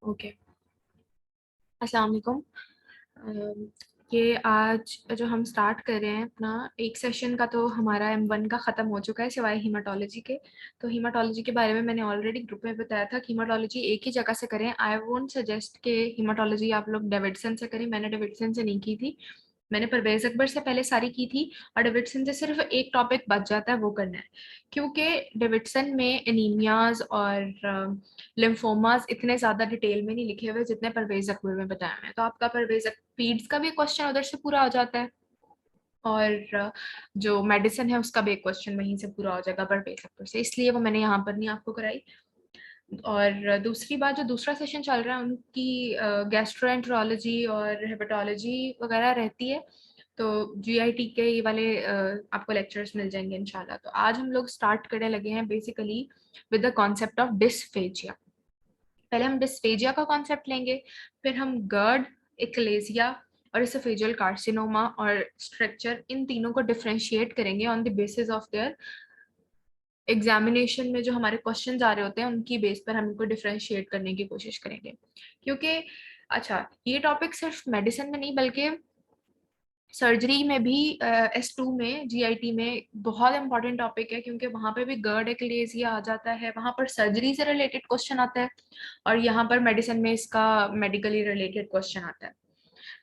Okay. अस्सलाम वालेकुम। ये आज जो हम स्टार्ट कर रहे हैं अपना एक सेशन का, तो हमारा M1 का ख़त्म हो चुका है सिवाय हीमाटोलॉजी के। तो हीमाटोलॉजी के बारे में मैंने ऑलरेडी ग्रुप में बताया था कि हीमाटोलॉजी एक ही जगह से करें। आई वोंट सजेस्ट कि हीमाटोलॉजी आप लोग डेविडसन से करें। मैंने डेविडसन से नहीं की थी, मैंने परवेज अकबर से पहले सारी की थी। और डेविडसन से सिर्फ एक टॉपिक बच जाता है, वो करना है, क्योंकि डेविडसन में एनीमियाज और लिम्फोमास इतने ज्यादा डिटेल में नहीं लिखे हुए जितने परवेज अकबर में बताया मैं। तो आपका परवेज पीड्स का भी क्वेश्चन उधर से पूरा हो जाता है, और जो मेडिसिन है उसका भी एक क्वेश्चन वहीं से पूरा हो जाएगा परवेज अकबर से, इसलिए वो मैंने यहाँ पर नहीं आपको कराई। और दूसरी बात, जो दूसरा सेशन चल रहा है उनकी गैस्ट्रोएंटरोलॉजी और हेपेटोलॉजी वगैरह रहती है, तो जीआईटी के ये वाले आपको लेक्चर्स मिल जाएंगे इंशाल्लाह। तो आज हम लोग स्टार्ट करने लगे हैं basically with the concept of dysphagia. पहले हम डिस्फेजिया का कॉन्सेप्ट लेंगे, फिर हम गर्ड, एक्लेजिया और इसोफेजियल कार्सिनोमा और स्ट्रक्चर, इन तीनों को डिफरेंशिएट करेंगे on the basis of their examination में जो हमारे क्वेश्चंस आ रहे होते हैं उनकी बेस पर हम इनको डिफरेंशिएट करने की कोशिश करेंगे। क्योंकि अच्छा, ये टॉपिक सिर्फ मेडिसिन में नहीं बल्कि सर्जरी में भी S2 में जीआईटी में बहुत इंपॉर्टेंट टॉपिक है, क्योंकि वहां पे भी गर्ड एक्लेजिया आ जाता है, वहां पर सर्जरी से रिलेटेड क्वेश्चन आता है, और यहाँ पर मेडिसिन में इसका मेडिकली रिलेटेड क्वेश्चन आता है।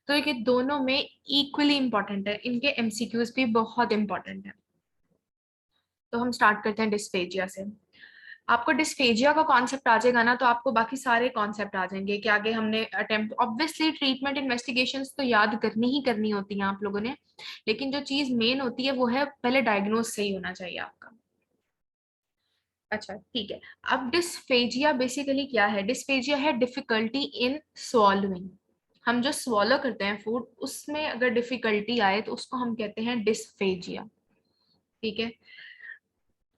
तो ये दोनों में इक्वली इंपॉर्टेंट है, इनके एमसीक्यूज भी बहुत इंपॉर्टेंट है। तो हम स्टार्ट करते हैं डिस्फेजिया से। आपको डिस्फेजिया का कॉन्सेप्ट आ जाएगा ना, तो आपको बाकी सारे कॉन्सेप्ट आ जाएंगे कि आगे हमने अटेम्प्ट, ऑब्वियसली ट्रीटमेंट इन्वेस्टिगेशंस तो याद करनी ही करनी होती हैं आप लोगों ने, लेकिन जो चीज मेन होती है वो है पहले डायग्नोज सही होना चाहिए आपका। अच्छा ठीक है। अब डिस्फेजिया बेसिकली क्या है? डिस्फेजिया है डिफिकल्टी इन स्वॉलोइंग। हम जो स्वॉलो करते हैं फूड, उसमें अगर डिफिकल्टी आए तो उसको हम कहते हैं डिस्फेजिया। ठीक है।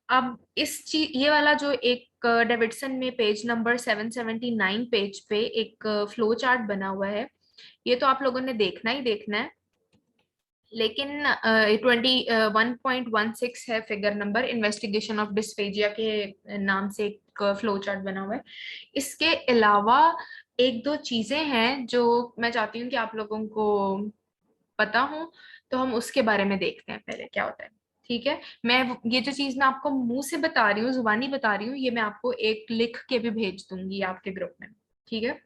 अब इस चीज, ये वाला जो एक डेविडसन में पेज नंबर 779 पेज पे एक फ्लो चार्ट बना हुआ है, ये तो आप लोगों ने देखना ही देखना है। लेकिन 21.16 है figure number, investigation of dysphagia के नाम से एक फ्लो चार्ट बना हुआ है। इसके अलावा एक दो चीजें हैं जो मैं चाहती हूँ कि आप लोगों को पता हो, तो हम उसके बारे में देखते हैं पहले क्या होता है। ठीक है। मैं ये जो चीज मैं आपको मुंह से बता रही हूँ, जुबानी बता रही हूँ, ये मैं आपको एक लिख के भी भेज दूंगी आपके ग्रुप में। ठीक है।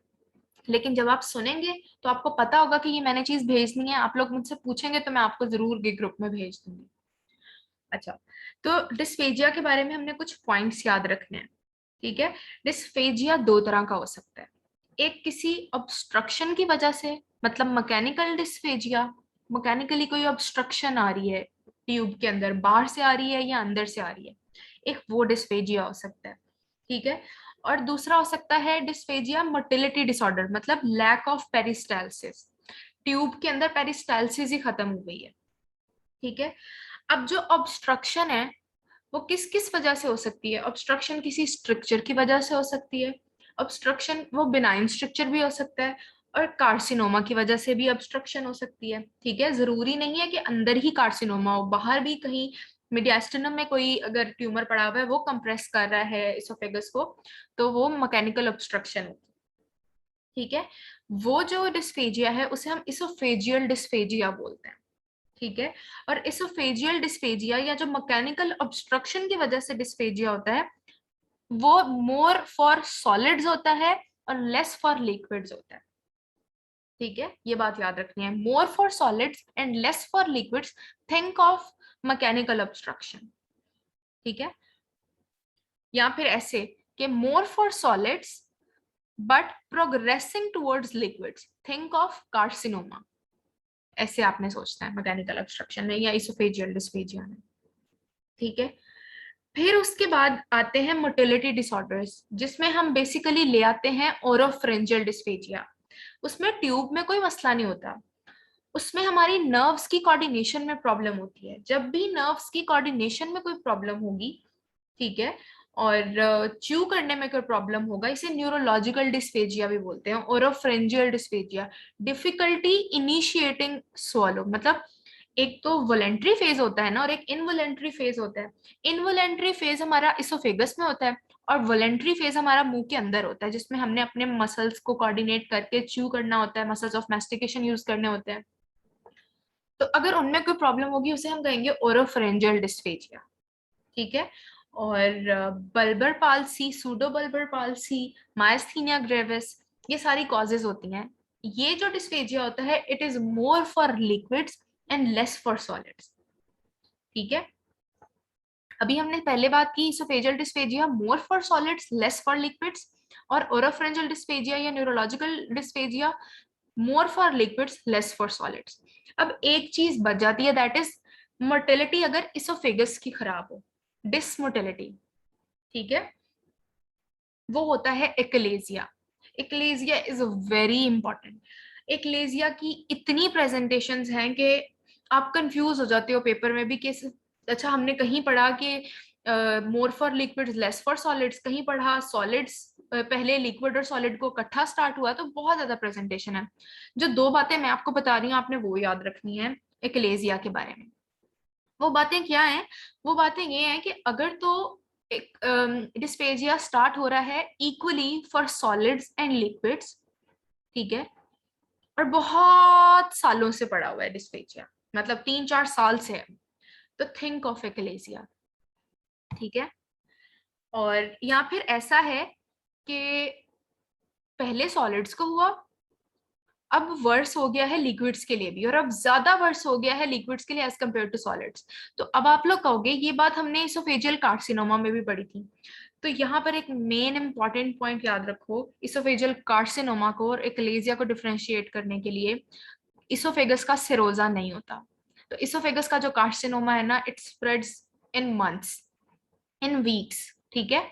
लेकिन जब आप सुनेंगे तो आपको पता होगा कि ये मैंने चीज भेजनी है, आप लोग मुझसे पूछेंगे तो मैं आपको जरूर ये ग्रुप में भेज दूंगी। अच्छा, तो डिस्फेजिया के बारे में हमने कुछ पॉइंट्स याद रखने हैं। ठीक है। डिस्फेजिया दो तरह का हो सकता है। एक किसी ऑब्स्ट्रक्शन की वजह से, मतलब मैकेनिकल डिस्फेजिया, मैकेनिकली कोई ऑब्स्ट्रक्शन आ रही है ट्यूब के अंदर, बाहर से आ रही है या अंदर से आ रही है, एक वो डिस्फेजिया हो सकता है। ठीक है। और दूसरा हो सकता है डिस्फेजिया मोटिलिटी डिसऑर्डर, मतलब लैक ऑफ पेरिस्टालसिस, ट्यूब के अंदर पेरिस्टालसिस ही खत्म हो गई है। ठीक है। अब जो ऑब्स्ट्रक्शन है वो किस किस वजह से हो सकती है? ऑब्स्ट्रक्शन किसी स्ट्रक्चर की वजह से हो सकती है, ऑब्स्ट्रक्शन वो बिनाइन स्ट्रक्चर भी हो सकता है, और कार्सिनोमा की वजह से भी ऑब्स्ट्रक्शन हो सकती है। ठीक है। जरूरी नहीं है कि अंदर ही कार्सिनोमा हो, बाहर भी कहीं मीडियास्टिनम में कोई अगर ट्यूमर पड़ा हुआ है, वो कंप्रेस कर रहा है इसोफेगस को, तो वो मैकेनिकल ऑब्स्ट्रक्शन होती है। ठीक है। वो जो डिस्फेजिया है उसे हम इसोफेजियल डिस्फेजिया बोलते हैं। ठीक है। और इसोफेजियल डिस्फेजिया या जो मैकेनिकल ऑब्स्ट्रक्शन की वजह से डिस्फेजिया होता है, वो मोर फॉर सॉलिड्स होता है और लेस फॉर लिक्विड्स होता है। ठीक है। ये बात याद रखनी है, more for solids and less for liquids, think of mechanical obstruction. ठीक है। या फिर ऐसे कि more for solids but progressing towards liquids, think of carcinoma. ऐसे आपने सोचना है मैकेनिकल ऑब्स्ट्रक्शन में या इसोफेजियल डिस्फेजिया में। ठीक है। फिर उसके बाद आते हैं मोटिलिटी डिसऑर्डर्स, जिसमें हम बेसिकली ले आते हैं ओरोफ्रेंजियल डिस्फेजिया। उसमें ट्यूब में कोई मसला नहीं होता, उसमें हमारी नर्व्स की कोऑर्डिनेशन में प्रॉब्लम होती है। जब भी नर्व्स की कोऑर्डिनेशन में कोई प्रॉब्लम होगी, ठीक है, और च्यू करने में कोई प्रॉब्लम होगा, इसे न्यूरोलॉजिकल डिस्फेजिया भी बोलते हैं, ओरोफ्रेंजियल डिस्फेजिया। डिफिकल्टी इनिशिएटिंग स्वॉलो, मतलब एक तो वॉलेंट्री फेज होता है ना, और एक इनवॉलेंट्री फेज होता है। इनवॉलेंट्री फेज हमारा इसोफेगस में होता है, और वॉलेंट्री फेज हमारा मुंह के अंदर होता है, जिसमें हमने अपने मसल्स को कोऑर्डिनेट करके च्यू करना होता है, मसल्स ऑफ मैस्टिकेशन यूज करने होते हैं। तो अगर उनमें कोई प्रॉब्लम होगी उसे हम कहेंगे ओरोफेरेंजियल डिस्फेजिया, ठीक है। और bulbar palsy, pseudo bulbar palsy, myasthenia gravis, ये सारी कॉजेज होती हैं। ये जो डिस्फेजिया होता है it is more for liquids and less for solids, ठीक है। अभी हमने पहले बात की oesophageal dysphagia more for solids less for liquids, और ओरोफेरेंजियल डिस्फेजिया या neurological dysphagia more for liquids less for solids. अब एक चीज बच जाती है, दैट इज मोर्टेलिटी अगर इसोफेगस की खराब हो, डिसमोर्टेलिटी, ठीक है, वो होता है एक्लेजिया। एक्लेजिया इज वेरी इंपॉर्टेंट। एक्लेजिया की इतनी प्रेजेंटेशंस हैं कि आप कंफ्यूज हो जाते हो पेपर में भी कि अच्छा हमने कहीं पढ़ा कि more for liquids less for solids, कहीं पढ़ा सॉलिड्स पहले लिक्विड और सॉलिड को इकट्ठा स्टार्ट हुआ, तो बहुत ज्यादा प्रेजेंटेशन है। जो दो बातें मैं आपको बता रही हूँ आपने वो याद रखनी है एक्लेजिया के बारे में। वो बातें क्या हैं? वो बातें ये हैं कि अगर तो एक डिस्पेजिया स्टार्ट हो रहा है equally for solids and liquids, ठीक है, और बहुत सालों से पड़ा हुआ है डिस्पेजिया, मतलब 3-4 साल से है, तो थिंक ऑफ एक्लेजिया, ठीक है। और या फिर ऐसा है कि पहले सॉलिड्स को हुआ, अब वर्स हो गया है लिक्विड्स के लिए भी, और अब ज्यादा वर्स हो गया है लिक्विड्स के लिए एज कम्पेयर टू सॉलिड्स। तो अब आप लोग कहोगे ये बात हमने इसोफेजियल कार्सिनोमा में भी पढ़ी थी। तो यहाँ पर एक मेन इंपॉर्टेंट पॉइंट याद रखो, इसोफेजियल कार्सिनोमा को और एक्लेजिया को डिफरेंशिएट करने के लिए इसोफेगस का सिरोजा नहीं होता। तो इसोफेगस का जो कार्सिनोमा है ना, it spreads in months, in weeks, ठीक है।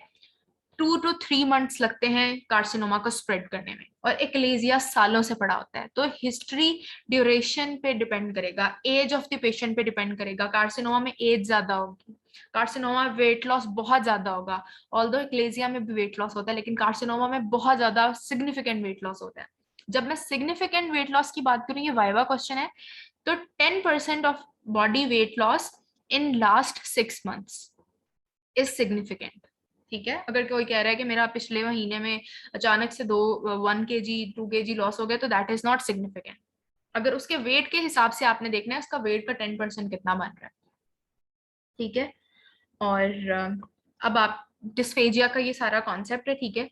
2 to 3 months लगते हैं कार्सिनोमा को स्प्रेड करने में, और एक्लेजिया सालों से पड़ा होता है। तो हिस्ट्री ड्यूरेशन पे डिपेंड करेगा, एज ऑफ द पेशेंट पे डिपेंड करेगा। कार्सिनोमा में एज ज्यादा होगी, कार्सिनोमा में वेट लॉस बहुत ज्यादा होगा, ऑल्दो एक्लेजिया में भी वेट लॉस होता है, लेकिन कार्सिनोमा में बहुत ज्यादा सिग्निफिकेंट वेट लॉस होता है। जब मैं सिग्निफिकेंट वेट लॉस की बात करूँ, ये वाइवा क्वेश्चन है, तो 10% of body weight loss in last 6 months is significant, ठीक है। अगर कोई कह रहा है कि मेरा पिछले महीने में अचानक से 1 kg 2 kg लॉस हो गया, तो दैट इज नॉट सिग्निफिकेंट। अगर उसके वेट के हिसाब से आपने देखना है उसका वेट का 10% कितना बन रहा है, ठीक है। और अब आप डिस्फेजिया का ये सारा कॉन्सेप्ट है, ठीक है।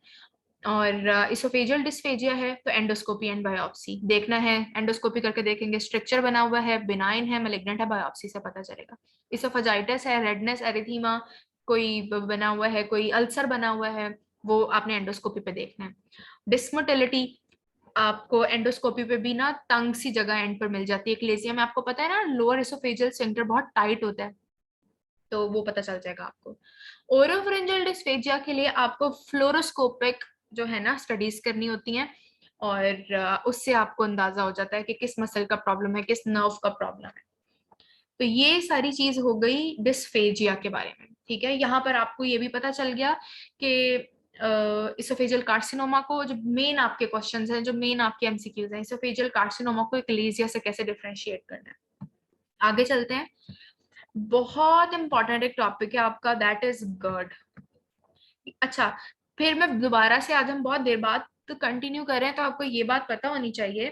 और इसोफेजियल डिस्फेजिया है तो एंडोस्कोपी एंड बायोप्सी देखना है, एंडोस्कोपी करके देखेंगे स्ट्रक्चर बना हुआ है, बिनाइन है, मैलिग्नेंट है, बायोप्सी से पता चलेगा। इसोफेजाइटिस है, रेडनेस, एरिथीमा, कोई बना हुआ है, कोई अल्सर बना हुआ है, वो आपने एंडोस्कोपी पे देखना है। डिस्मोटिलिटी आपको एंडोस्कोपी पे भी ना तंग सी जगह एंड पर मिल जाती है। एक्लेजिया में आपको पता है ना लोअर इसोफेजियल स्फिंक्टर बहुत टाइट होता है, तो वो पता चल जाएगा आपको। ओरोफेरेंजियल डिस्फेजिया के लिए आपको फ्लोरोस्कोपिक जो है ना स्टडीज करनी होती हैं, और उससे आपको अंदाजा हो जाता है कि किस मसल का प्रॉब्लम है, किस नर्व का प्रॉब्लम है। तो ये सारी चीज हो गई डिस्फेजिया के बारे में, ठीक है। यहाँ पर आपको ये भी पता चल गया कि इसोफेजियल कार्सिनोमा को, जो मेन आपके क्वेश्चंस हैं, जो मेन आपके एमसीक्यूज हैं, इसोफेजियल कार्सिनोमा को एक्लेजिया से कैसे डिफरेंशिएट करना है। आगे चलते हैं। बहुत इंपॉर्टेंट एक टॉपिक है आपका, दैट इज गर्ड। अच्छा, फिर मैं दोबारा से, आज हम बहुत देर बाद तो कंटिन्यू कर रहे हैं, तो आपको ये बात पता होनी चाहिए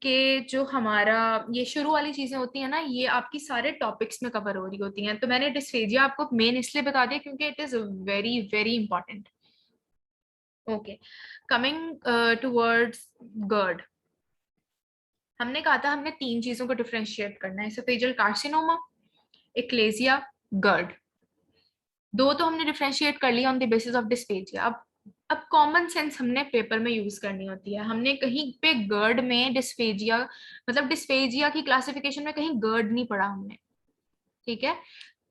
कि जो हमारा ये शुरू वाली चीजें होती है ना, ये आपकी सारे टॉपिक्स में कवर हो रही होती हैं। तो मैंने डिस्फेजिया आपको मेन इसलिए बता दिया क्योंकि it is very very important. Okay, coming towards GERD, हमने कहा था हमने 3 चीजों को डिफरेंशिएट करना है, एसोफेजियल कार्सिनोमा, एक्लेजिया, गर्ड। दो तो हमने डिफरेंशिएट कर लिया on the basis of dysphasia. अब कॉमन सेंस हमने पेपर में यूज करनी होती है। हमने कहीं पे गर्ड में डिस्पेजिया, मतलब डिस्पेजिया की क्लासिफिकेशन में कहीं गर्ड नहीं पढ़ा हमने, ठीक है।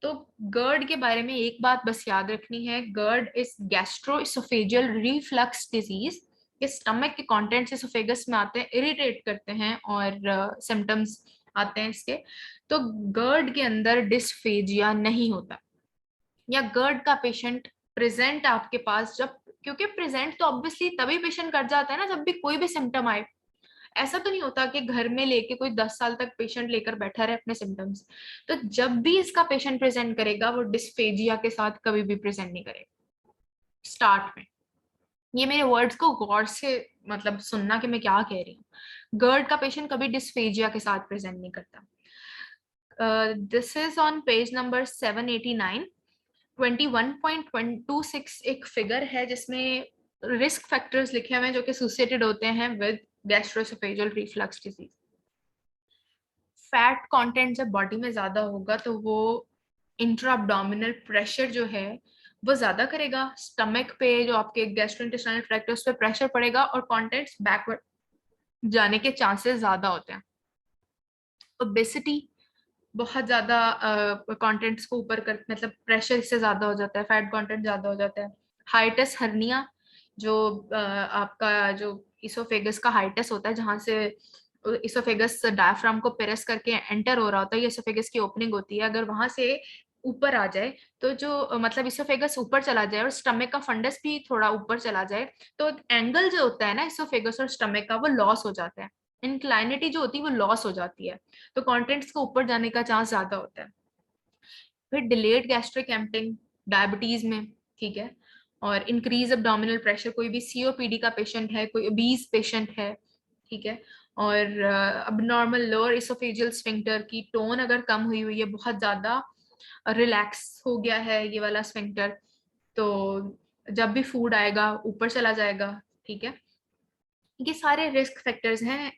तो गर्ड के बारे में एक बात बस याद रखनी है, गर्ड इज गैस्ट्रोइसोफेजियल रिफ्लक्स डिजीज। ये स्टमक के कंटेंट्स इसोफेगस में आते हैं, इरिटेट करते हैं, और सिम्टम्स आते हैं इसके। तो गर्ड के अंदर डिस्फेजिया नहीं होता, या गर्ड का पेशेंट प्रेजेंट आपके पास जब, क्योंकि प्रेजेंट तो ऑब्वियसली तभी पेशेंट कर जाता है ना जब भी कोई भी सिम्टम आए। ऐसा तो नहीं होता कि घर में लेके कोई 10 साल तक पेशेंट लेकर बैठा रहे अपने सिम्टम्स। तो जब भी इसका पेशेंट प्रेजेंट करेगा वो डिस्फेजिया के साथ कभी भी प्रेजेंट नहीं करेगा, स्टार्ट में। ये मेरे वर्ड्स को गौर से मतलब सुनना कि मैं क्या कह रही हूँ। गर्ड का पेशेंट कभी डिस्फेजिया के साथ प्रेजेंट नहीं करता। This is on page number 789। 21.26 एक फिगर है जिसमें रिस्क फैक्टर्स लिखे हुए हैं जो कि एसोसिएटेड होते हैं with gastro-oesophageal reflux disease. Fat content जब बॉडी में ज्यादा होगा तो वो इंट्रा अब्डोमिनल प्रेशर जो है वो ज्यादा करेगा। स्टमक पे जो आपके गैस्ट्रोइंटेस्टाइनल ट्रैक्ट है उस पर प्रेशर पड़ेगा और कॉन्टेंट्स बैकवर्ड जाने के चांसेस ज्यादा होते हैं। ओबेसिटी बहुत ज्यादा कंटेंट्स को ऊपर कर मतलब प्रेशर इससे ज्यादा हो जाता है, फैट कंटेंट ज्यादा हो जाता है। हाइटस हर्निया जो आपका जो इसोफेगस का हाइटस होता है जहां से इसोफेगस डायफ्राम को प्रेस करके एंटर हो रहा होता है, ये इसोफेगस की ओपनिंग होती है, अगर वहां से ऊपर आ जाए तो जो मतलब इसोफेगस ऊपर चला जाए और स्टमक का फंडस भी थोड़ा ऊपर चला जाए तो एंगल जो होता है ना इसोफेगस और स्टमक का वो लॉस हो जाता है। इंक्लाइनिटी जो होती है वो लॉस हो जाती है, तो कंटेंट्स को ऊपर जाने का चांस ज्यादा होता है। फिर डिलेड गैस्ट्रिक एम्पटिंग डायबिटीज में, ठीक है, और इंक्रीज अब्डोमिनल प्रेशर, कोई भी सीओपीडी का पेशेंट है, कोई ओबीज पेशेंट है, ठीक है, और अब नॉर्मल लोअर इसोफेजियल स्फिंक्टर की टोन अगर कम हुई हुई है, बहुत ज्यादा रिलैक्स हो गया है ये वाला स्फिंक्टर, तो जब भी फूड आएगा ऊपर चला जाएगा, ठीक है। ये सारे रिस्क फैक्टर्स हैं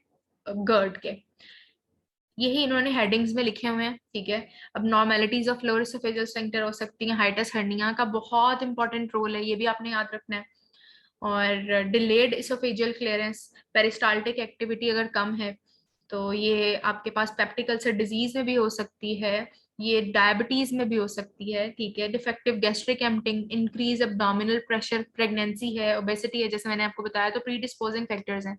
गर्ड के, यही इन्होंने हेडिंग्स में लिखे हुए हैं, ठीक है। अब नॉर्मेलिटीज ऑफ लोअर एसोफेजियल स्फिंक्टर हो सकती हैं, हाइटस हर्निया का बहुत इंपॉर्टेंट रोल है, ये भी आपने याद रखना है। और delayed oesophageal clearance, peristaltic activity अगर कम है तो ये आपके पास पेप्टिक अल्सर डिजीज में भी हो सकती है, ये डायबिटीज में भी हो सकती है, ठीक है। Defective gastric emptying, increase abdominal pressure, pregnancy है, ओबेसिटी है जैसे मैंने आपको बताया, तो प्री डिस्पोजिंग फैक्टर्स हैं,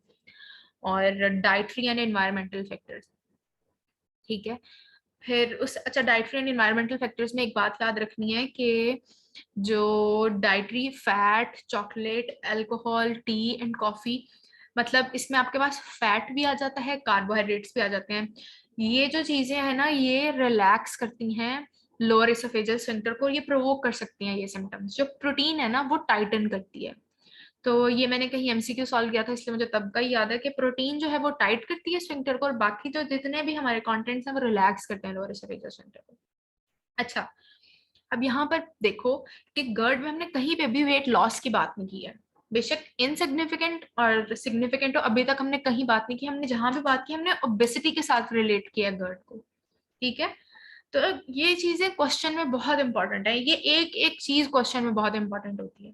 और डाइटरी एंड एनवायरमेंटल फैक्टर्स, ठीक है। फिर उस अच्छा डाइटरी एंड एनवायरमेंटल फैक्टर्स में एक बात याद रखनी है कि जो dietary fat, chocolate, alcohol, T and coffee, मतलब इसमें आपके पास फैट भी आ जाता है, कार्बोहाइड्रेट्स भी आ जाते हैं। ये जो चीजें हैं ना ये रिलैक्स करती हैं लोअर एसोफेजियल स्फिंक्टर को, ये प्रोवोक कर सकती हैं ये सिम्टम्स। जो प्रोटीन है ना वो टाइटन करती है, तो ये मैंने कहीं एमसीक्यू सॉल्व किया था इसलिए मुझे तब का ही याद है कि प्रोटीन जो है वो टाइट करती है स्फिंक्टर को और बाकी जो जितने भी हमारे कंटेंट्स हैं वो रिलैक्स करते हैं लोअर एसोफेजियल स्फिंक्टर को। अच्छा, अब यहाँ पर देखो कि गर्ड में हमने कहीं पे भी वेट लॉस की बात नहीं की है, बेशक इनसिग्निफिकेंट और सिग्निफिकेंट हो, अभी तक हमने कहीं बात नहीं की, हमने जहां भी बात की हमने ओबेसिटी के साथ रिलेट किया गर्ड को, ठीक है। तो ये चीजें क्वेश्चन में बहुत इंपॉर्टेंट है, ये एक एक चीज क्वेश्चन में बहुत इंपॉर्टेंट होती है।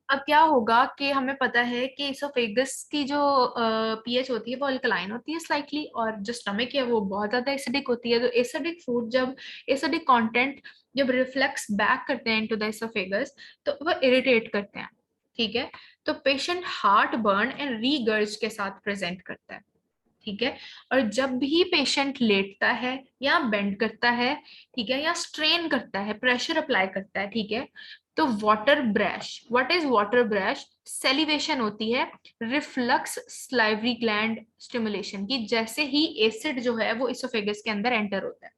अब क्या होगा कि हमें पता है कि इसोफेगस की जो पीएच होती है वो अल्कलाइन होती है स्लाइटली, और जो स्टमक है वो बहुत ज्यादा एसिडिक होती है, तो एसिडिक फूड जब एसिडिक कंटेंट जब रिफ्लेक्स बैक करते हैं इनटू द इसोफेगस तो वो इरिटेट करते हैं, ठीक है। तो पेशेंट हार्ट बर्न एंड रीगर्ज के साथ प्रेजेंट करता है, ठीक है। और जब भी पेशेंट लेटता है या बेंड करता है, ठीक है, या स्ट्रेन करता है, प्रेशर अप्लाई करता है, ठीक है, तो water brash, what is water brash, salivation होती है रिफ्लक्स स्लाइवरी ग्लैंड स्टिमुलेशन की, जैसे ही एसिड जो है वो इसोफेगस के अंदर एंटर होता है,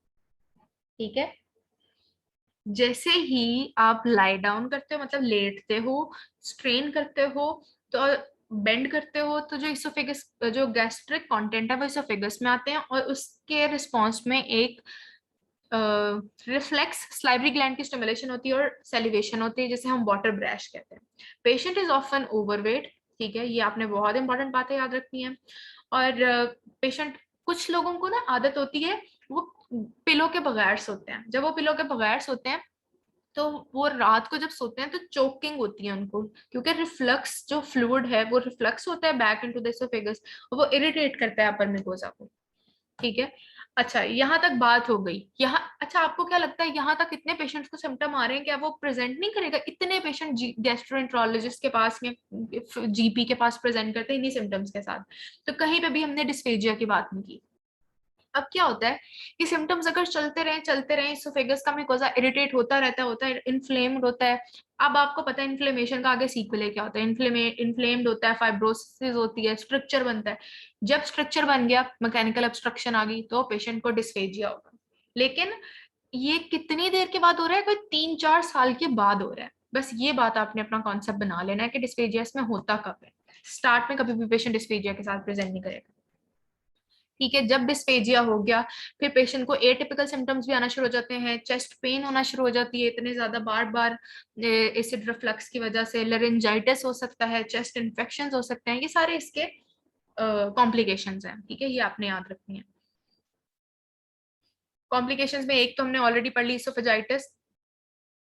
ठीक है। जैसे ही आप लाई डाउन करते हो मतलब लेटते हो, स्ट्रेन करते हो, तो बेंड करते हो, तो जो इसोफेगस जो गैस्ट्रिक कंटेंट है वो इसोफेगस में आते हैं और उसके रिस्पॉन्स में एक रिफ्लेक्स स्लाइवरी ग्लैंड की स्टिमुलेशन होती है और सेलिवेशन होती है जिसे हम वाटर ब्रैश कहते हैं। पेशेंट इज ऑफन ओवरवेट, ठीक है, ये आपने बहुत इंपॉर्टेंट बातें याद रखनी है। और पेशेंट कुछ लोगों को ना आदत होती है वो पिलो के बगैर सोते हैं, जब वो पिलो के बगैर सोते हैं तो वो रात को जब सोते हैं तो चोकिंग होती है उनको, क्योंकि रिफ्लक्स जो फ्लूइड है वो रिफ्लक्स होता है बैक इनटू द एसोफेगस और वो इरिटेट करता है अपर म्यूकोसा को, ठीक है। अच्छा, यहाँ तक बात हो गई। यहाँ अच्छा आपको क्या लगता है यहाँ तक इतने पेशेंट्स को सिम्टम आ रहे हैं, क्या वो प्रेजेंट नहीं करेगा? इतने पेशेंट गैस्ट्रोएंटरोलॉजिस्ट के पास में जीपी के पास प्रेजेंट करते हैं इन्हीं सिम्टम्स के साथ, तो कहीं पे भी हमने डिस्फेजिया की बात नहीं की। अब क्या होता है कि सिम्टम्स अगर चलते रहे इसोफेगस का म्यूकोसा इरिटेट होता है इन्फ्लेम्ड होता है। अब आपको पता है इन्फ्लेमेशन का आगे सीक्वल क्या होता है, इन्फ्लेम्ड होता है, फाइब्रोसिस होती है, स्ट्रक्चर बनता है। जब स्ट्रक्चर बन गया, मैकेनिकल ऑब्स्ट्रक्शन आ गई, तो पेशेंट को डिस्फेजिया होगा। लेकिन ये कितनी देर के बाद हो रहा है? कोई 3-4 साल के बाद हो रहा है, बस ये बात आपने अपना कॉन्सेप्ट बना लेना है कि डिस्फेजिया इसमें होता कब है। स्टार्ट में कभी भी पेशेंट डिस्फेजिया के साथ प्रेजेंट नहीं करेगा। ठीक है, जब डिस्फेजिया हो गया फिर पेशेंट को एटिपिकल सिम्टम्स भी आना शुरू हो जाते हैं, चेस्ट पेन होना शुरू हो जाती है इतने ज्यादा बार बार एसिड रिफ्लक्स की वजह से, लेरिंजाइटिस हो सकता है, चेस्ट इन्फेक्शन हो सकते हैं, ये सारे इसके कॉम्प्लिकेशंस हैं। ठीक है, ये आपने याद रखनी है। कॉम्प्लिकेशंस में एक तो हमने ऑलरेडी पढ़ ली, इसोफेजाइटिस,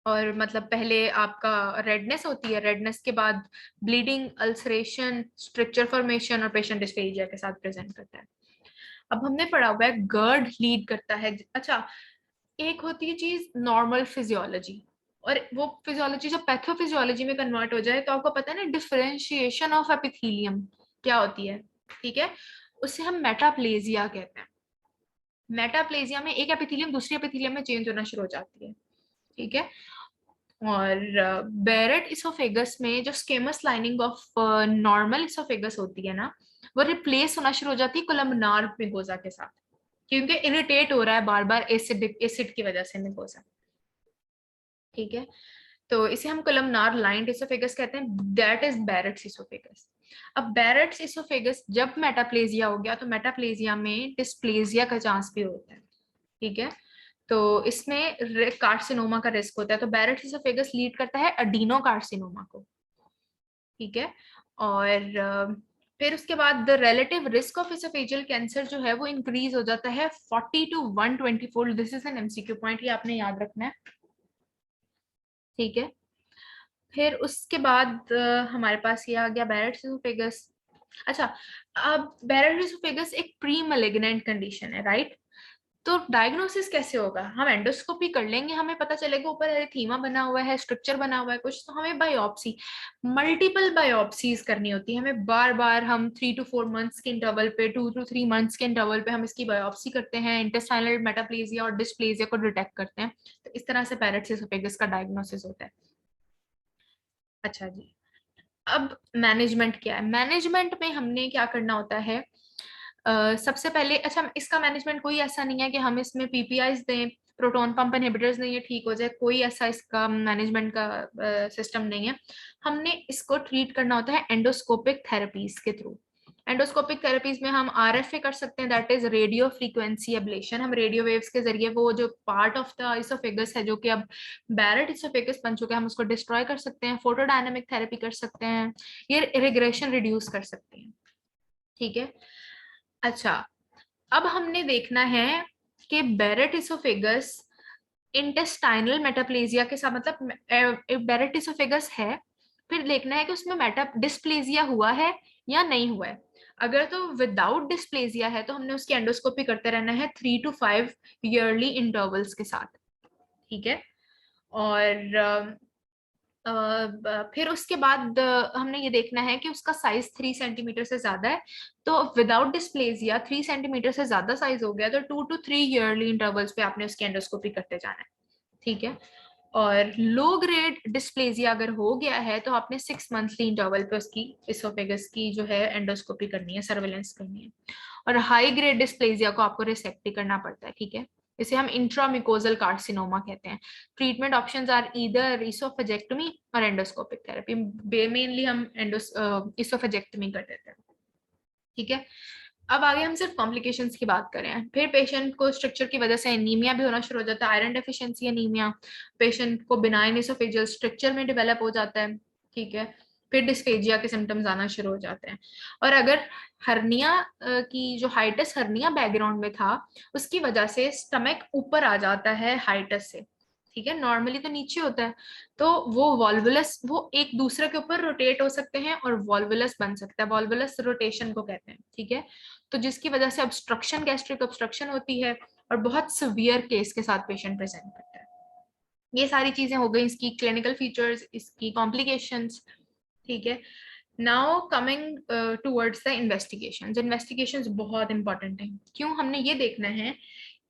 और मतलब पहले आपका रेडनेस होती है, रेडनेस के बाद ब्लीडिंग, अल्सरेशन, स्ट्रक्चर फॉर्मेशन, और पेशेंट डिस्फेजिया के साथ प्रेजेंट करता है। अब हमने पढ़ा हुआ है गर्ड लीड करता है। अच्छा, एक होती है चीज नॉर्मल फिजियोलॉजी, और वो फिजियोलॉजी जब पैथोफिजियोलॉजी में कन्वर्ट हो जाए तो आपको पता है ना डिफरेंशिएशन ऑफ एपिथेलियम क्या होती है। ठीक है, उसे हम मेटाप्लेजिया कहते हैं। मेटाप्लेजिया में एक एपिथेलियम दूसरी एपिथेलियम में चेंज होना शुरू हो जाती है। ठीक है, और बेरेट इसोफेगस में जो स्केमस लाइनिंग ऑफ नॉर्मल इसोफेगस होती है ना, वो रिप्लेस होना शुरू हो जाती है कोलमनार म्यूकोसा के साथ, क्योंकि इरिटेट हो रहा है बार बार एसिड की वजह से म्यूकोसा। ठीक है, तो इसे हम कोलमनार लाइन्ड इसोफेगस कहते हैं, दैट इज बैरेट्स इसोफेगस। अब बैरेट्स इसोफेगस जब मेटाप्लेजिया हो गया तो मेटाप्लेजिया में डिस्प्लेजिया का चांस भी होता है। ठीक है, तो इसमें कार्सिनोमा का रिस्क होता है, तो बैरेट्स इसोफेगस लीड करता है अडीनो कार्सिनोमा को। ठीक है, और फिर उसके बाद the relative risk of oesophageal cancer जो है वो इंक्रीज हो जाता है 40 to 120 fold. This is an MCQ point, ये आपने याद रखना है। ठीक है, फिर उसके बाद हमारे पास ये आ गया बैरेट्स इसोफेगस। अच्छा, अब बैरेट्स इसोफेगस एक प्री मलिग्नेंट कंडीशन है, राइट? तो डायग्नोसिस कैसे होगा? हम एंडोस्कोपी कर लेंगे, हमें पता चलेगा ऊपर एरिथीमा बना हुआ है, स्ट्रक्चर बना हुआ है कुछ, तो हमें बायोप्सी, मल्टीपल बायोप्सीज करनी होती है हमें बार बार। हम 3 to 4 मंथ्स के इंटरवल पे, 2 to 3 मंथ्स के इंटरवल पे हम इसकी बायोप्सी करते हैं, इंटेस्टाइनल मेटाप्लेजिया और डिस्प्लेजिया को डिटेक्ट करते हैं। तो इस तरह से बैरेट्स इसोफेगस का डायग्नोसिस होता है। अच्छा जी, अब मैनेजमेंट क्या है? मैनेजमेंट में हमने क्या करना होता है? सबसे पहले, अच्छा इसका मैनेजमेंट कोई ऐसा नहीं है कि हम इसमें पीपीआईज दें, प्रोटॉन पंप इनहिबिटर्स दें, ये ठीक हो जाए, कोई ऐसा इसका मैनेजमेंट का सिस्टम नहीं है। हमने इसको ट्रीट करना होता है एंडोस्कोपिक थेरेपीज के थ्रू। एंडोस्कोपिक थेरेपीज में हम आरएफए कर सकते हैं, that is radio frequency ablation. हम रेडियो वेव्स के जरिए वो जो पार्ट ऑफ द इसोफेगस है जो कि अब बैरेट इसोफेगस बन चुका है, हम उसको डिस्ट्रॉय कर सकते हैं, फोटोडायनेमिक थेरेपी कर सकते हैं, ये रिग्रेशन रिड्यूस कर सकते हैं। ठीक है, अच्छा, अब हमने देखना है कि बैरेट इसोफेगस इंटेस्टाइनल मेटाप्लेजिया के साथ, मतलब बैरेट इसोफेगस है, फिर देखना है कि उसमें मेटा डिस्प्लेजिया हुआ है या नहीं हुआ है। अगर तो विदाउट डिस्प्लेजिया है तो हमने उसकी एंडोस्कोपी करते रहना है 3 to 5 ईयरली इंटरवल्स के साथ। ठीक है, और फिर उसके बाद हमने ये देखना है कि उसका साइज 3 सेंटीमीटर से ज्यादा है, तो विदाउट डिस्प्लेजिया 3 सेंटीमीटर से ज्यादा साइज हो गया तो 2 to 3 ईयरली इंटरवल्स पे आपने उसकी एंडोस्कोपी करते जाना है। ठीक है, और लो ग्रेड डिस्प्लेजिया अगर हो गया है तो आपने 6 मंथली इंटरवल पे उसकी इसोफेगस की जो है एंडोस्कोपी करनी है, सर्वेलेंस करनी है। और हाई ग्रेड डिस्प्लेजिया को आपको रेसेक्ट भी करना पड़ता है। ठीक है, इसे हम इंट्रामिकोजल कार्सिनोमा कहते हैं। ट्रीटमेंट ऑप्शंस आर ईदर इसोफेजेक्टमी और एंडोस्कोपिक थेरेपी। मेनली हम इसोफेजेक्टमी कर देते हैं। ठीक है, अब आगे हम सिर्फ कॉम्प्लिकेशंस की बात करें। फिर पेशेंट को स्ट्रक्चर की वजह से एनीमिया भी होना शुरू हो जाता है, आयरन डेफिशिएंसी एनीमिया। पेशेंट को बिनाइन इसोफेजियल स्ट्रक्चर में डेवलप हो जाता है। ठीक है, फिर डिस्फेजिया के सिम्टम्स आना शुरू हो जाते हैं। और अगर हर्निया की जो हाइटस हर्निया बैकग्राउंड में था उसकी वजह से स्टमक ऊपर आ जाता है हाइटस से। ठीक है, नॉर्मली तो नीचे होता है, तो वो वॉल्वुलस, वो एक दूसरे के ऊपर रोटेट हो सकते हैं और वॉल्वुलस बन सकता है, वॉल्वुलस रोटेशन को कहते हैं। ठीक है, तो जिसकी वजह से ऑब्स्ट्रक्शन, गैस्ट्रिक ऑब्स्ट्रक्शन होती है और बहुत सिवियर केस के साथ पेशेंट प्रेजेंट करता है। ये सारी चीजें हो गई इसकी क्लिनिकल फीचर्स, इसकी कॉम्प्लिकेशंस। ठीक है, now coming towards the investigations. Investigations बहुत इंपॉर्टेंट है। क्यों? हमने ये देखना है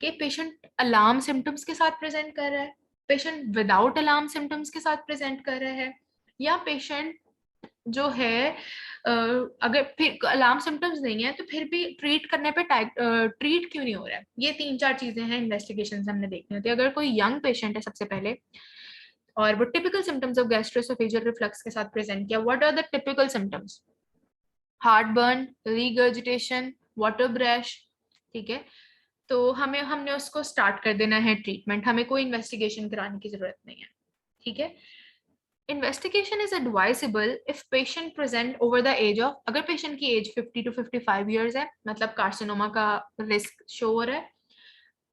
कि पेशेंट अलार्म सिम्टम्स के साथ प्रेजेंट कर रहा है, पेशेंट विदाउट अलार्म सिम्टम्स के साथ प्रेजेंट कर रहा है, या पेशेंट जो है अगर फिर अलार्म सिम्टम्स नहीं है तो फिर भी ट्रीट करने पे ट्रीट क्यों नहीं हो रहा है। ये 3-4 चीजें हैं इन्वेस्टिगेशन हमने देखनी होती है। अगर कोई यंग पेशेंट है, सबसे पहले और वो typical symptoms of gastroesophageal reflux के साथ प्रेजेंट किया। What are the typical symptoms? Heartburn, regurgitation, water brash. ठीक है, तो हमने उसको स्टार्ट कर देना है ट्रीटमेंट, हमें कोई इन्वेस्टिगेशन कराने की जरूरत नहीं है। ठीक है, investigation is advisable if patient present over the age of, अगर पेशेंट की एज 50 to 55 ईयर्स है, मतलब कार्सिनोमा का रिस्क शो हो रहा है,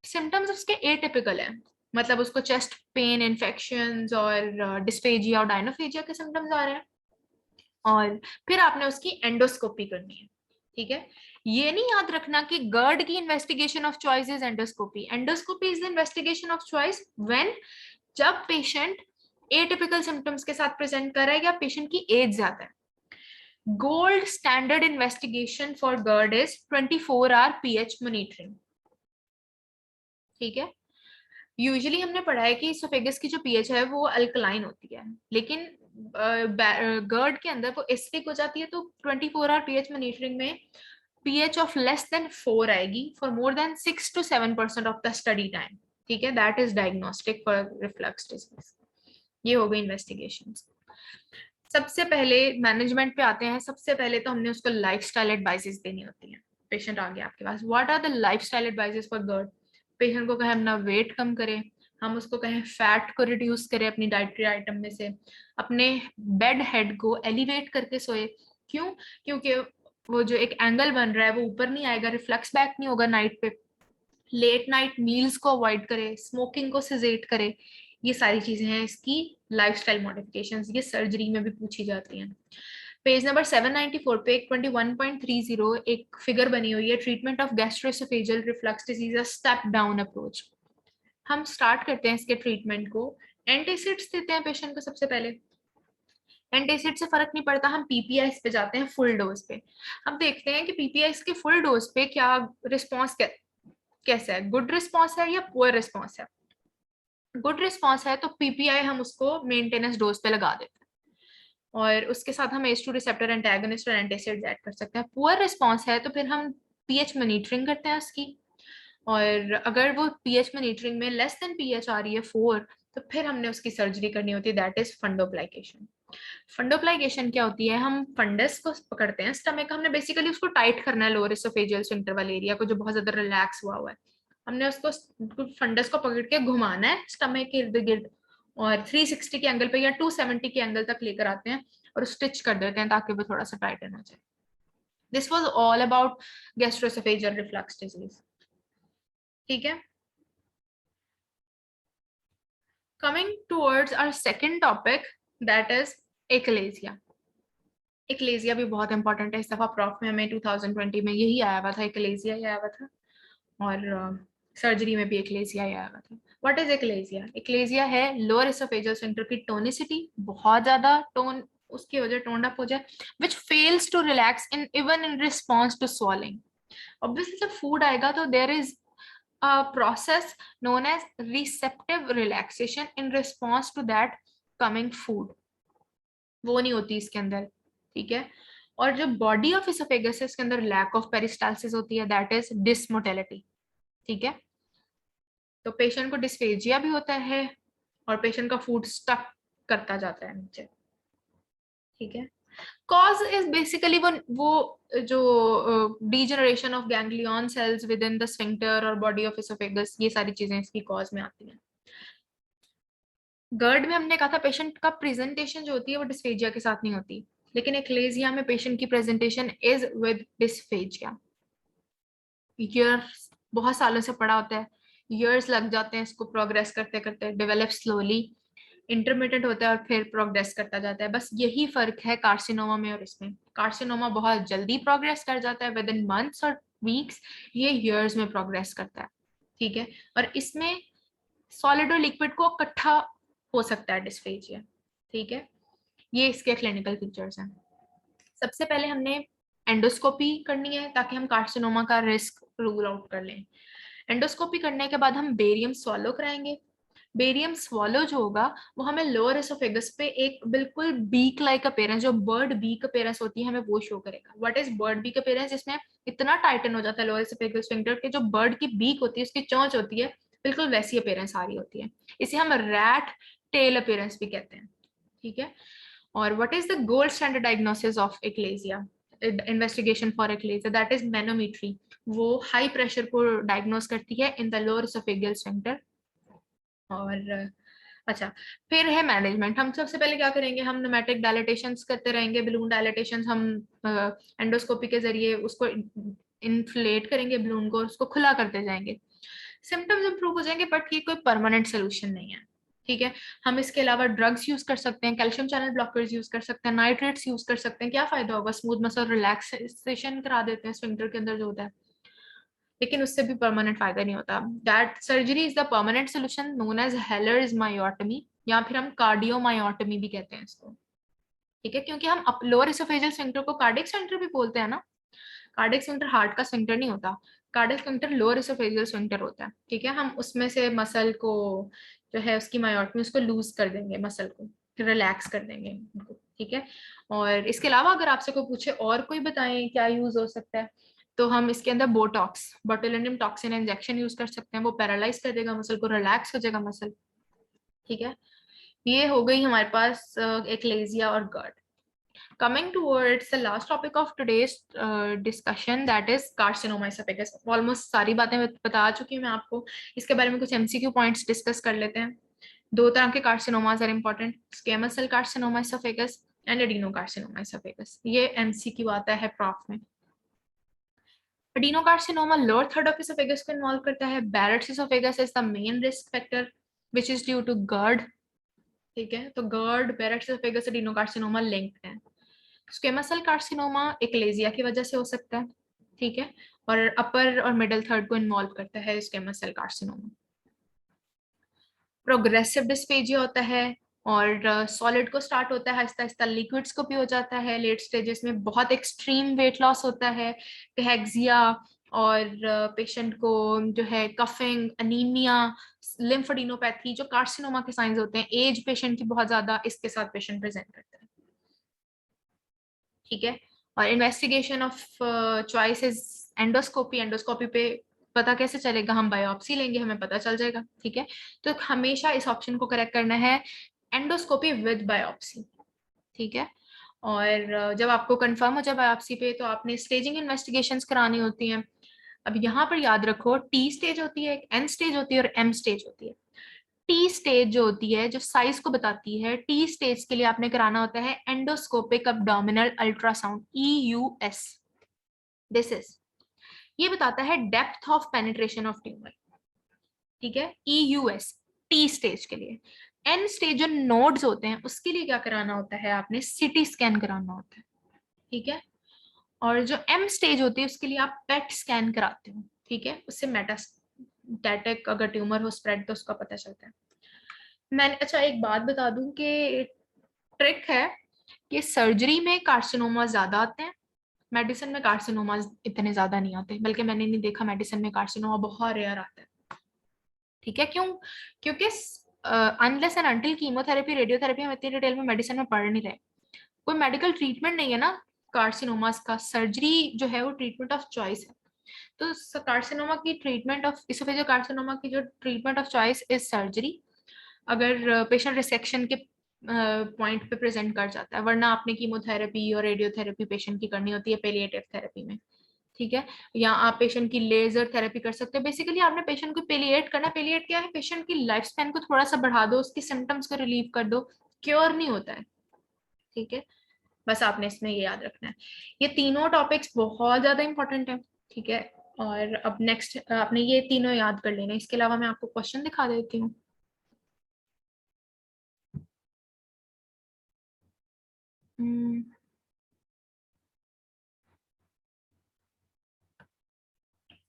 सिम्टम्स उसके एटिपिकल है, मतलब उसको चेस्ट पेन, इन्फेक्शंस और डिस्फेजिया और डायनोफेजिया के सिम्टम्स आ रहे हैं, और फिर आपने उसकी एंडोस्कोपी करनी है। ठीक है, ये नहीं याद रखना कि गर्ड की investigation of choice is endoscopy. Endoscopy is the investigation of choice when, जब पेशेंट एटिपिकल सिम्टम्स के साथ प्रेजेंट कर रहा है या पेशेंट की एज ज्यादा है। Gold standard investigation for GERD is 24 hour pH monitoring. ठीक है, यूजुअली हमने पढ़ा है कि इसोफेगस की जो पीएच है वो अल्कलाइन होती है, लेकिन गर्ड के अंदर वो एसिडिक हो जाती है, तो 24 आवर पीएच मॉनिटरिंग में pH of less than 4 आएगी for more than 6 to 7% of the study time। ठीक है, that is diagnostic for reflux disease। ये हो गई इन्वेस्टिगेशन। सबसे पहले मैनेजमेंट पे आते हैं। सबसे पहले तो हमने उसको लाइफस्टाइल एडवाइसेस देनी होती है। पेशेंट आ गया आपके पास, what are the lifestyle advices for GERD? Patient को कहें अपना वेट कम करें, हम उसको कहें फैट को रिड्यूस करें अपनी डाइटरी आइटम में से, अपने बेड हेड को एलिवेट करके सोए। क्यों? क्योंकि वो जो एक एंगल बन रहा है वो ऊपर नहीं आएगा, रिफ्लेक्स बैक नहीं होगा नाइट पे। लेट नाइट मील्स को अवॉइड करे, स्मोकिंग को सेजेट करे। ये सारी चीजें हैं इसकी लाइफस्टाइल मॉडिफिकेशंस, ये सर्जरी में भी पूछी जाती हैं। पेज नंबर 794 पे एक 21.30 एक फिगर बनी हुई है, treatment of gastroesophageal reflux disease, a step down approach. हम स्टार्ट करते हैं इसके ट्रीटमेंट को, एंटासिड्स देते हैं पेशेंट को सबसे पहले। एंटासिड से फर्क नहीं पड़ता, हम पीपीआई पे जाते हैं फुल डोज पे। हम देखते हैं कि पीपीआई के फुल डोज पे क्या रिस्पॉन्स कैसा है, गुड रिस्पॉन्स है या पुअर रिस्पॉन्स है। गुड रिस्पॉन्स है तो पीपीआई हम उसको मेंटेनेंस डोज पे लगा देते हैं, और उसके साथ हम H2 रिसेप्टर एंटागोनिस्ट और एंटासिड्स ऐड कर सकते हैं। पुअर रिस्पॉन्स है तो फिर हम पीएच मॉनिटरिंग करते हैं उसकी, और अगर वो पीएच मॉनिटरिंग में लेस देन पीएच आ रही है 4, तो फिर हमने उसकी सर्जरी करनी होती है, दैट इज फंडोप्लाइकेशन। फंडोप्लाइकेशन क्या होती है? हम फंडस को पकड़ते हैं स्टमक का, हमने बेसिकली उसको टाइट करना है, लोअर एसोफेजियल स्फिंक्टर वाले एरिया को जो बहुत ज्यादा रिलैक्स हुआ हुआ है। हमने उसको फंडस को पकड़ के घुमाना है स्टमक के इर्द गिर्द, और 360 के एंगल पे या 270 के एंगल तक लेकर आते हैं और स्टिच कर देते हैं ताकि वो थोड़ा सा टाइटन हो जाए। This was all about gastroesophageal reflux disease. ठीक है, coming towards our second topic, that is achalasia. Achalasia भी बहुत इंपॉर्टेंट है, इस दफा प्रॉफ में हमें 2020 में यही आया हुआ था, एकलेजिया ही आया हुआ था, और सर्जरी में भी एकलेजिया ही आया हुआ था। What is achalasia? एकलेजिया है लोअर एसोफेजियल स्फिंक्टर की टोनिसिटी, बहुत ज्यादा टोन उसकी वजह टोन्ड अप हो जाए, which fails to relax in even in response to swallowing। obviously जब फूड आएगा तो there is a process known as receptive relaxation in response to that coming food, वो नहीं होती इसके अंदर। ठीक है, और जो बॉडी ऑफ इसोफेगस है इसके अंदर लैक ऑफ पेरिस्टाल्सिस होती है, दैट इज डिसमोटेलिटी। ठीक है, तो पेशेंट को डिस्फेजिया भी होता है और पेशेंट का फूड स्टक करता जाता है नीचे। ठीक है, कॉज इज बेसिकली वो जो degeneration of ganglion cells with in the sphincter और बॉडी ऑफ इसोफेगस, ये सारी चीजें इसकी कॉज में आती हैं। गर्ड में हमने कहा था पेशेंट का प्रेजेंटेशन जो होती है वो डिस्फेजिया के साथ नहीं होती, लेकिन एकलेजिया में पेशेंट की presentation is with dysphagia. Years बहुत सालों से पड़ा होता है, ईयर्स लग जाते हैं इसको प्रोग्रेस करते करते, डेवलप स्लोली, इंटरमीडिएट होता है और फिर प्रोग्रेस करता जाता है। बस यही फर्क है कार्सिनोमा में और इसमें। कार्सिनोमा बहुत जल्दी प्रोग्रेस कर जाता है विद इन मंथ्स और वीक्स, ये ईयर्स में प्रोग्रेस करता है। ठीक है, और इसमें सॉलिड और लिक्विड को इकट्ठा हो सकता है डिस्फेजिया। ठीक है, ये इसके क्लिनिकल फीचर्स हैं। सबसे पहले हमने एंडोस्कोपी करनी है ताकि हम कार्सिनोमा का रिस्क रूल आउट कर लें। एंडोस्कोपी करने के बाद हम बेरियम स्वॉलो कराएंगे। बेरियम स्वॉलो जो होगा वो हमें लोअर एसोफेगस पे एक बिल्कुल बीक लाइक अपीयरेंस, जो बर्ड बीक अपीयरेंस होती है, हमें वो शो करेगा। What is bird beak appearance? जिसमें इतना टाइटन हो जाता है लोअर एसोफेगस स्फिंक्टर के, जो बर्ड की बीक होती है उसकी चोंच होती है, बिल्कुल वैसी अपीयरेंस आ रही होती है। इसे हम रैट टेल अपीयरेंस भी कहते हैं, ठीक है। और what is the gold standard diagnosis of achalasia, investigation for achalasia, that is manometry. वो हाई प्रेशर को डायग्नोस करती है in the lower oesophageal sphincter. और अच्छा, फिर है मैनेजमेंट। हम सबसे पहले क्या करेंगे, हम न्यूमेटिक डायलेटेशंस करते रहेंगे, बलून डायलेटेशंस, हम एंडोस्कोपी के जरिए उसको इन्फ्लेट करेंगे बलून को, उसको खुला करते जाएंगे। सिम्टम्स इंप्रूव हो जाएंगे, बट ये कोई परमानेंट सोल्यूशन नहीं है, ठीक है। हम इसके अलावा ड्रग्स यूज कर सकते हैं, कैल्शियम चैनल ब्लॉकर्स यूज कर सकते हैं, नाइट्रेट्स यूज कर सकते हैं। क्या फायदा होगा, स्मूथ मसल रिलैक्सेशन करा देते हैं स्फिंक्टर के अंदर जो होता है, लेकिन उससे भी परमानेंट फायदा नहीं होता। That surgery is the permanent solution known as Heller's myotomy, या फिर हम कार्डियोमायोटमी भी कहते हैं इसको, ठीक है। क्योंकि हम लोअर एसोफेजियल स्फिंक्टर को कार्डियक स्फिंक्टर भी बोलते हैं ना, कार्डियक स्फिंक्टर हार्ट का स्फिंक्टर नहीं होता, cardiac sphincter lower oesophageal sphincter होता है, ठीक है। हम उसमें से मसल को जो है उसकी मायोटमी, उसको लूज कर देंगे, मसल को रिलैक्स कर देंगे उनको, ठीक है। और इसके अलावा अगर आपसे कोई पूछे और कोई बताएं क्या यूज हो सकता है, तो हम इसके अंदर Botox, botulinum toxin injection use कर सकते हैं। वो पैरालाइज कर देगा मसल को, रिलैक्स हो जाएगा मसल, ठीक है। ये हो गई हमारे पास एक्लेजिया और गर्ड। Coming towards the last topic of today's discussion, that is carcinoma esophagus. Almost सारी बातें बता चुकी हूँ मैं आपको, इसके बारे में कुछ MCQ पॉइंट्स डिस्कस कर लेते हैं। दो तरह के carcinomas are important, squamous cell carcinoma oesophagus and adenocarcinoma oesophagus. ये MCQ आता है प्रॉफ में। Adenocarcinoma lower third of oesophagus को इन्वॉल्व करता है। Barrett's oesophagus is the main risk factor which is due to GERD, ठीक है। तो GERD, Barrett's oesophagus, adenocarcinoma linked है। स्क्वेमस सेल कार्सिनोमा एक्लेजिया की वजह से हो सकता है, ठीक है। और अपर और मिडिल थर्ड को इन्वॉल्व करता है squamous cell carcinoma. Progressive dysphagia होता है, और सॉलिड को स्टार्ट होता है आहिस्ता आहिस्ता, लिक्विड्स को भी हो जाता है लेट स्टेजेस में। बहुत एक्सट्रीम वेट लॉस होता है, कहक्सिया, और पेशेंट को जो है कफिंग, अनीमिया, लिम्फोडिनोपैथी, जो कार्सिनोमा के साइंस होते हैं। एज पेशेंट की बहुत ज्यादा इसके साथ पेशेंट प्रेजेंट करता है, ठीक है। और investigation of choice is endoscopy. Endoscopy पे पता कैसे चलेगा, हम बायोप्सी लेंगे, हमें पता चल जाएगा, ठीक है। तो हमेशा इस ऑप्शन को करेक्ट करना है, एंडोस्कोपी विद बायोप्सी, ठीक है। और जब आपको कंफर्म हो जाए बायोप्सी पे, तो आपने स्टेजिंग इन्वेस्टिगेशंस करानी होती हैं। अब यहाँ पर याद रखो, टी स्टेज होती है, एन स्टेज होती है और एम स्टेज होती है। टी स्टेज जो होती है, जो साइज को बताती है, टी स्टेज के लिए आपने कराना होता है endoscopic abdominal ultrasound, EUS। This is, ये बताता है depth of penetration of tumour, ठीक है। EUS टी स्टेज के लिए। एन स्टेज जो नोड्स होते हैं उसके लिए क्या कराना होता है, आपने सीटी स्कैन कराना होता है, ठीक है। और जो एम स्टेज होती है उसके लिए आप पेट स्कैन कराते हो, ठीक है। उससे मेटास्टैटिक अगर ट्यूमर हो स्प्रेड तो उसका पता चलता है। मैंने, अच्छा एक बात बता दूं कि ट्रिक है कि सर्जरी में कार्सिनोमा ज्यादा आते हैं, मेडिसिन में कार्सिनोमा इतने ज्यादा नहीं आते, बल्कि मैंने नहीं देखा मेडिसिन में कार्सिनोमा बहुत रेयर आता है, ठीक है। क्यों? क्योंकि unless and until chemotherapy, radiotherapy हम इतनी डिटेल में मेडिसिन में पढ़ नहीं रहे, कोई मेडिकल ट्रीटमेंट नहीं है ना कार्सिनोमास का। सर्जरी जो है वो ट्रीटमेंट ऑफ चॉइस है। तो कार्सिनोमा की ट्रीटमेंट ऑफ इसोफेजियल कार्सिनोमा की जो treatment of choice is surgery, अगर पेशेंट रिसेक्शन के पॉइंट पे प्रेजेंट कर जाता है, वरना आपने कीमोथेरेपी और रेडियोथेरेपी पेशेंट की करनी होती है पेलिएटिव थेरेपी में, ठीक है। या आप पेशेंट की लेजर थेरेपी कर सकते हो। बेसिकली आपने पेशेंट को पेलिएट करना। पेलिएट क्या है, पेशेंट की लाइफ स्पैन को थोड़ा सा बढ़ा दो, उसकी सिम्टम्स को रिलीव कर दो, क्योर नहीं होता है, ठीक है। बस आपने इसमें ये याद रखना है, ये तीनों टॉपिक्स बहुत ज्यादा इंपॉर्टेंट है, ठीक है। और अब नेक्स्ट आपने ये तीनों याद कर लेना। इसके अलावा मैं आपको क्वेश्चन दिखा देती हूँ।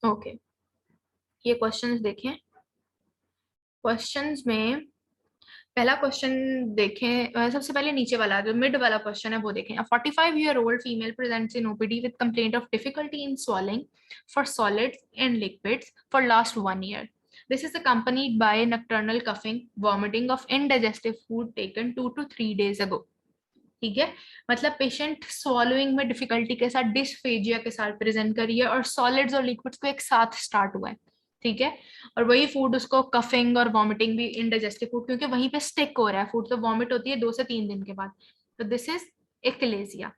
ओके, ये क्वेश्चंस देखें। क्वेश्चंस में पहला क्वेश्चन देखें, सबसे पहले नीचे वाला जो मिड वाला क्वेश्चन है वो देखें। अ 45-year-old female presents in OPD with complaint of difficulty in swallowing for solids and liquids for last 1 year. This is accompanied by nocturnal coughing, vomiting of indigestive food taken 2 to 3 days ago. ठीक है, मतलब patient swallowing में difficulty के साथ, dysphagia के साथ present करी है, और सॉलिड्स और लिक्विड्स को एक साथ स्टार्ट हुआ है, ठीक है, और वही फूड उसको कफिंग और वॉमिटिंग भी, इनडाइजेस्टिव फूड, क्योंकि वहीं पे स्टिक हो रहा है फूड, तो वॉमिट होती है 2 से 3 दिन के बाद। तो दिस इज एक्लेजिया।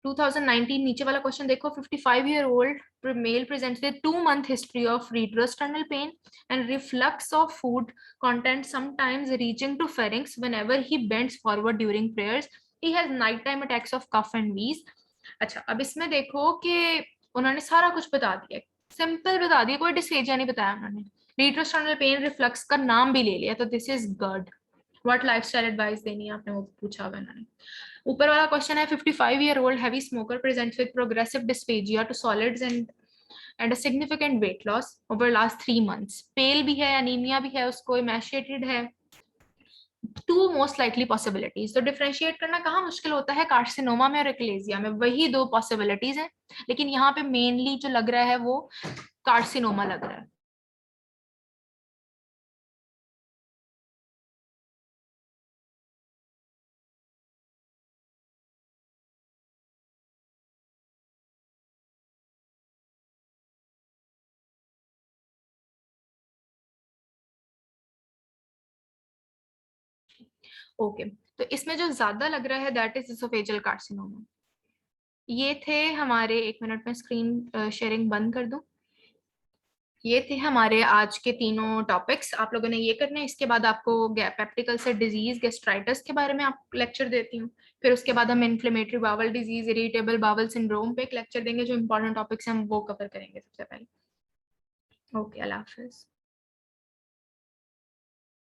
2019 नीचे वाला क्वेश्चन देखो, 55-year-old male presents a 2 month history of retrosternal pain and reflux of food content, sometimes reaching to pharynx whenever he bends forward during prayers. He has nighttime attacks of cough and wheeze. अच्छा, अब इसमें देखो कि उन्होंने सारा कुछ बता दिया, सिंपल बता दिया, कोई डिस्फेजिया नहीं बताया उन्होंने, रिट्रोस्टर्नल पेन रिफ्लक्स का नाम भी ले लिया, तो this is GERD। What lifestyle advice देनी है आपने, वो पूछा हुआ इन्होंने। ऊपर वाला क्वेश्चन है, 55-year-old heavy smoker presents with progressive dysphagia to solids and a significant weight loss over last 3 months। पेल भी है, अनीमिया भी है, उसको इमेशिएटेड है। टू मोस्ट लाइकली पॉसिबिलिटीज, तो डिफरेंशिएट करना कहाँ मुश्किल होता है, कार्सिनोमा में और एक्लेजिया में, वही दो पॉसिबिलिटीज है, लेकिन यहाँ पे मेनली जो लग रहा है वो कार्सिनोमा लग रहा है। ओके, तो इसमें जो ज्यादा लग रहा है दैट इज इसोफेजियल कार्सिनोमा। ये थे हमारे, एक मिनट में स्क्रीन शेयरिंग बंद कर दूं। ये थे हमारे आज के तीनों टॉपिक्स, आप लोगों ने ये करने हैं। इसके बाद आपको पेप्टिकल से डिजीज गैस्ट्राइटिस के बारे में आप लेक्चर देती हूँ। फिर उसके बाद हम inflammatory bowel disease, irritable bowel syndrome पे एक लेक्चर देंगे, जो इंपॉर्टेंट टॉपिक्स हैं हम वो कवर करेंगे सबसे पहले। ओके, अल्लाह हाफिज।